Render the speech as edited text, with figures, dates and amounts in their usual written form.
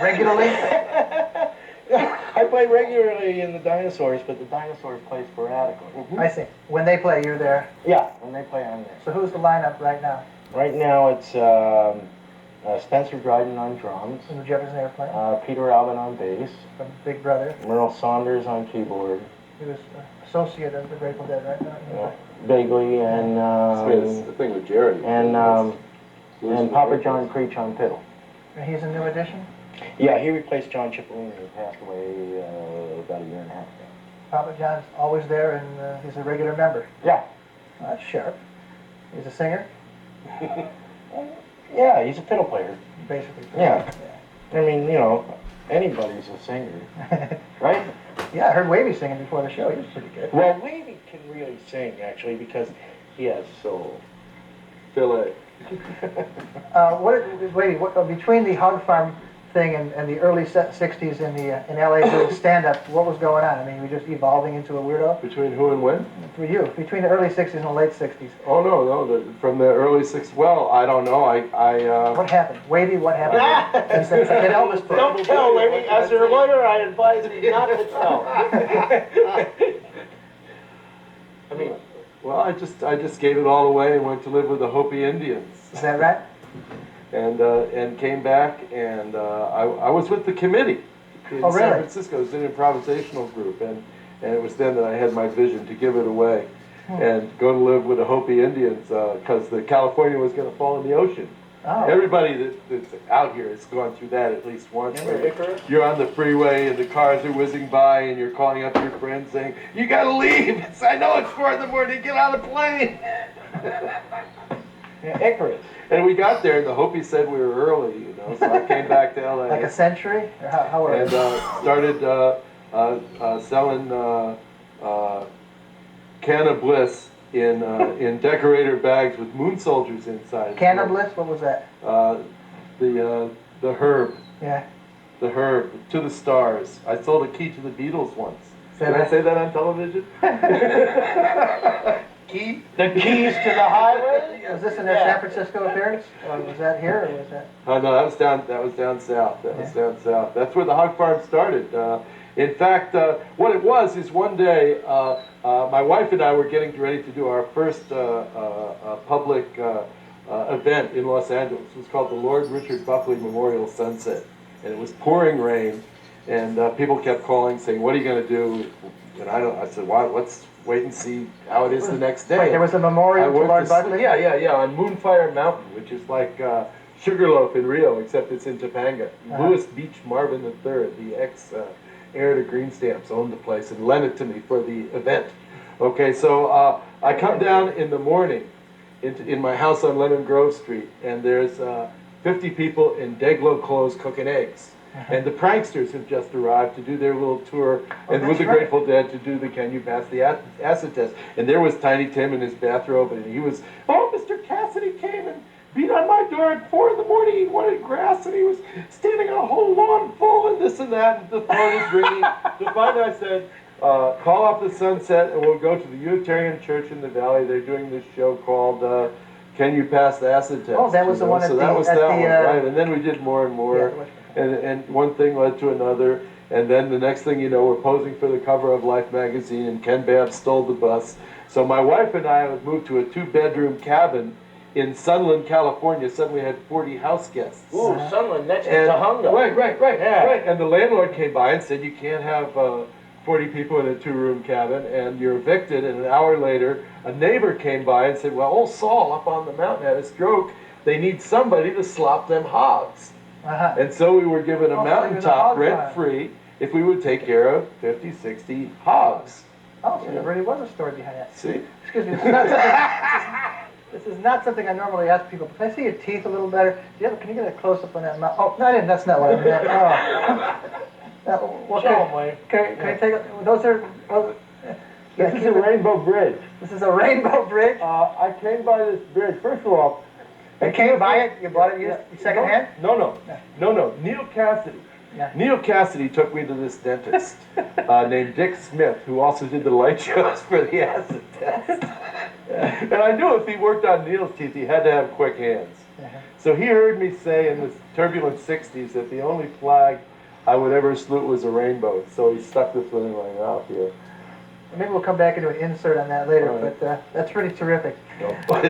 regularly? I play regularly in the Dinosaurs, but the Dinosaurs play sporadically. I see. When they play, you're there. Yeah, when they play, I'm there. So who's the lineup right now? Right now it's Spencer Dryden on drums. In the Jefferson Airplane? Peter Alvin on bass. From Big Brother. Merle Saunders on keyboard. He was associate of the Grateful Dead, right? Yeah, vaguely, and the thing with Jerry. And Papa John Creech on fiddle. And he's a new addition? Yeah, he replaced John Cipollini, who passed away about a year and a half ago. Papa John's always there, and he's a regular member. Yeah. That's sharp. He's a singer? Yeah, he's a fiddle player. Basically. Yeah. I mean, you know, anybody's a singer, right? Yeah, I heard Wavy singing before the show. He was pretty good. Well, Wavy can really sing, actually, because he has soul. Philly. Wavy, between the Hog Farm thing and the early 60s in LA doing stand-up, what was going on? I mean, you were just evolving into a weirdo? Between who and when? For you, between the early 60s and the late 60s. Oh, no, from the early 60s. Well, I don't know. What happened? Wavy, what happened? Elvis Don't tell, Wavy. As your lawyer, I advise you not to tell. I mean, well, I just gave it all away and went to live with the Hopi Indians. Is that right? And came back, and I was with the committee in San Francisco. It was an improvisational group, and it was then that I had my vision to give it away and go to live with the Hopi Indians because the California was going to fall in the ocean. Oh. Everybody that's out here has gone through that at least once. You're on the freeway and the cars are whizzing by and you're calling up your friends saying, "You got to leave. I know it's 4 in the morning. Get on the plane." Icarus. And we got there, and the Hopi said we were early, you know, so I came back to L.A. Like a century? Or how were and started selling Can of Bliss in decorator bags with moon soldiers inside. Can of Bliss? What was that? The herb. Yeah. The herb, to the stars. I sold a key to the Beatles once. Did I say that on television? Key? The keys to the highway? Was this in their San Francisco appearance? Was that here, or was that? No, that was down south. Was down south. That's where the hog farm started. In fact, what it was is one day, my wife and I were getting ready to do our first public event in Los Angeles. It was called the Lord Richard Buckley Memorial Sunset, and it was pouring rain, and people kept calling saying, "What are you going to do?" And I said, "Let's wait and see how it is the next day." Wait, there was a memorial to Lord Buckley? Yeah, on Moonfire Mountain, which is like Sugarloaf in Rio, except it's in Topanga. Louis Beach Marvin III, the ex-heir to Green Stamps, owned the place and lent it to me for the event. Okay, so I come down in the morning in my house on Lemon Grove Street, and there's 50 people in Deglow clothes cooking eggs. And the Pranksters have just arrived to do their little tour, and with the Grateful Dead to do the Can You Pass the Acid Test. And there was Tiny Tim in his bathrobe, and he was, "Oh, Mr. Cassidy came and beat on my door at 4 in the morning. He wanted grass, and he was standing on a whole lawn full, and this and that, and the phone is ringing." So finally I said, "Call off the Sunset, and we'll go to the Unitarian Church in the Valley. They're doing this show called Can You Pass the Acid Test?" Oh, that was the one at so the... that was that one, right? And then we did more and more. Yeah, and one thing led to another, and then the next thing you know, we're posing for the cover of Life magazine, and Ken Babb stole the bus. So my wife and I would move to a 2-bedroom cabin in Sunland, California. Suddenly had 40 house guests. Ooh, Sunland, next to Tahunga. Right. Yeah. Right. And the landlord came by and said, "You can't have 40 people in a 2-room cabin, and you're evicted." And an hour later, a neighbor came by and said, "Well, old Saul up on the mountain had a stroke. They need somebody to slop them hogs." And so we were given a mountaintop rent-free if we would take care of 50, 60 hogs. Oh, so there really was a story behind that. See? Excuse me, this is not something I normally ask people. Can I see your teeth a little better? Can you get a close-up on that mouth? Oh, that's not what I meant. Oh. Show 'em, Wayne. Can I take those are... This is a rainbow bridge. This is a rainbow bridge? I came by this bridge. First of all, you came by it? You bought it secondhand? No. Neil Cassidy. Yeah. Neil Cassidy took me to this dentist named Dick Smith, who also did the light shows for the acid test. And I knew if he worked on Neil's teeth, he had to have quick hands. So he heard me say in the turbulent 60s that the only flag I would ever salute was a rainbow. So he stuck this one in my mouth here. Maybe we'll come back and do an insert on that later, All right. but that's pretty terrific. No.